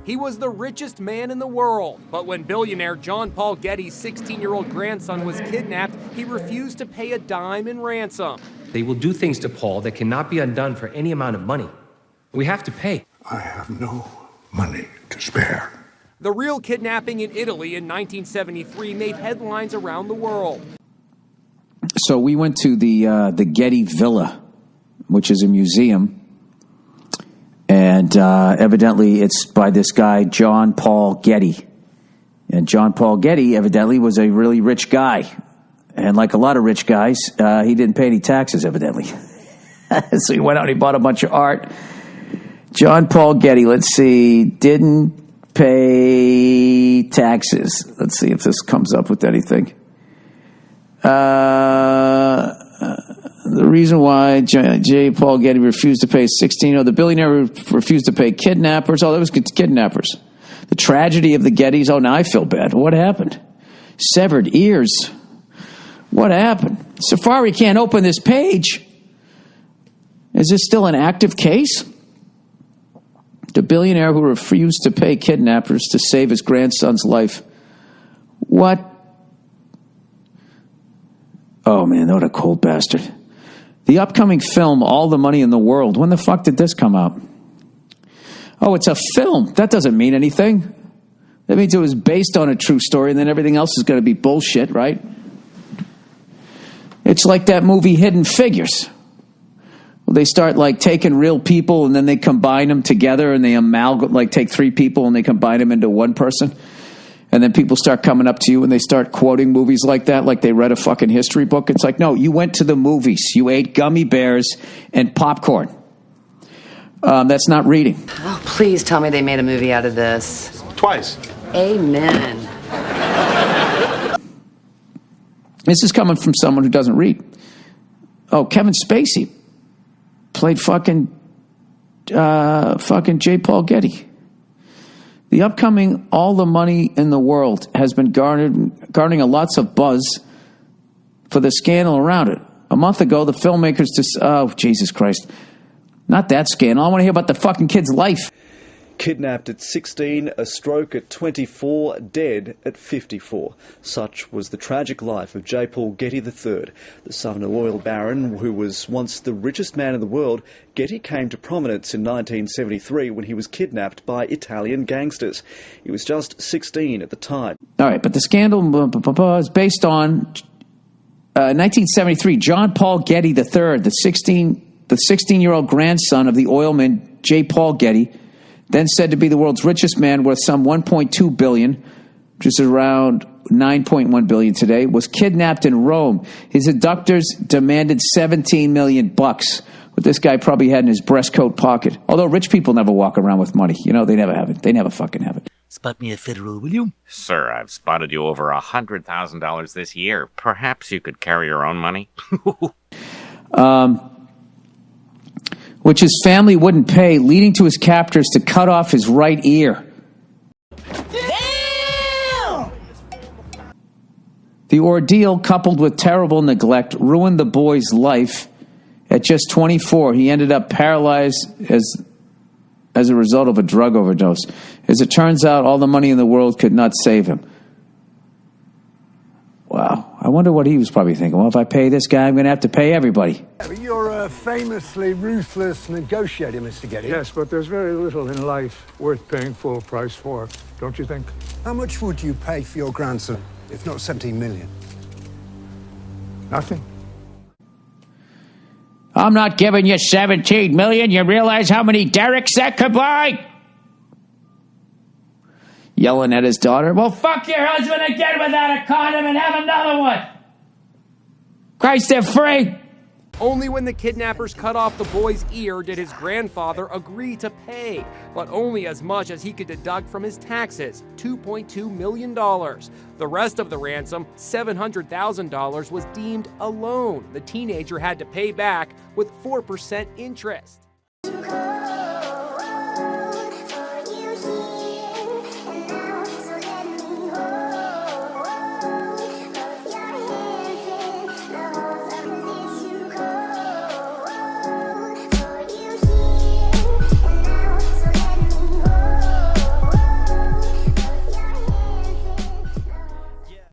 He was the richest man in the world, but when billionaire John Paul Getty's 16-year-old grandson was kidnapped, he refused to pay a dime in ransom. They will do things to Paul that cannot be undone for any amount of money. We have to pay. I have no money to spare. The real kidnapping in Italy in 1973 made headlines around the world. So we went to the Getty Villa, which is a museum. And evidently it's by this guy, John Paul Getty. And John Paul Getty evidently was a really rich guy. And like a lot of rich guys, he didn't pay any taxes, evidently. So he went out and he bought a bunch of art. John Paul Getty, let's see, didn't pay taxes. Let's see if this comes up with anything. The reason why J. Paul Getty refused to pay the billionaire refused to pay kidnappers. Oh, that was kidnappers. The tragedy of the Gettys. Oh, now I feel bad. What happened? Severed ears. What happened? Safari can't open this page. Is this still an active case? The billionaire who refused to pay kidnappers to save his grandson's life. What? Oh, man, what a cold bastard. The upcoming film, All the Money in the World. When the fuck did this come out? Oh, it's a film. That doesn't mean anything. That means it was based on a true story, and then everything else is going to be bullshit, right? It's like that movie Hidden Figures. Well, they start like taking real people, and then they combine them together, and they take three people, and they combine them into one person. And then people start coming up to you and they start quoting movies like that, like they read a fucking history book. It's like, no, you went to the movies. You ate gummy bears and popcorn. That's not reading. Oh, please tell me they made a movie out of this. Twice. Amen. This is coming from someone who doesn't read. Oh, Kevin Spacey played fucking J. Paul Getty. The upcoming All the Money in the World has been garnering lots of buzz for the scandal around it. A month ago, the filmmakers oh, Jesus Christ. Not that scandal. I want to hear about the fucking kid's life. Kidnapped at 16, a stroke at 24, dead at 54. Such was the tragic life of J. Paul Getty III, the son of an oil baron who was once the richest man in the world. Getty came to prominence in 1973 when he was kidnapped by Italian gangsters. He was just 16 at the time. All right, but the scandal is based on 1973. John Paul Getty III, the 16-year-old grandson of the oilman J. Paul Getty, then said to be the world's richest man worth some $1.2 billion, which is around $9.1 billion today, was kidnapped in Rome. His abductors demanded $17 million, what this guy probably had in his breast coat pocket. Although rich people never walk around with money. You know, they never have it. They never fucking have it. Spot me a federal, will you? Sir, I've spotted you over $100,000 this year. Perhaps you could carry your own money? Which his family wouldn't pay, leading to his captors to cut off his right ear. Damn! The ordeal, coupled with terrible neglect, ruined the boy's life. At just 24, he ended up paralyzed as a result of a drug overdose. As it turns out, all the money in the world could not save him. Wow. I wonder what he was probably thinking. Well, if I pay this guy, I'm going to have to pay everybody. You're a famously ruthless negotiator, Mr. Getty. Yes, but there's very little in life worth paying full price for, don't you think? How much would you pay for your grandson, if not 17 million? Nothing. I'm not giving you 17 million. You realize how many Derricks that could buy? Yelling at his daughter, well, fuck your husband again without a condom and have another one. Christ, they're free. Only when the kidnappers cut off the boy's ear did his grandfather agree to pay, but only as much as he could deduct from his taxes, $2.2 million. The rest of the ransom, $700,000, was deemed a loan the teenager had to pay back with 4% interest.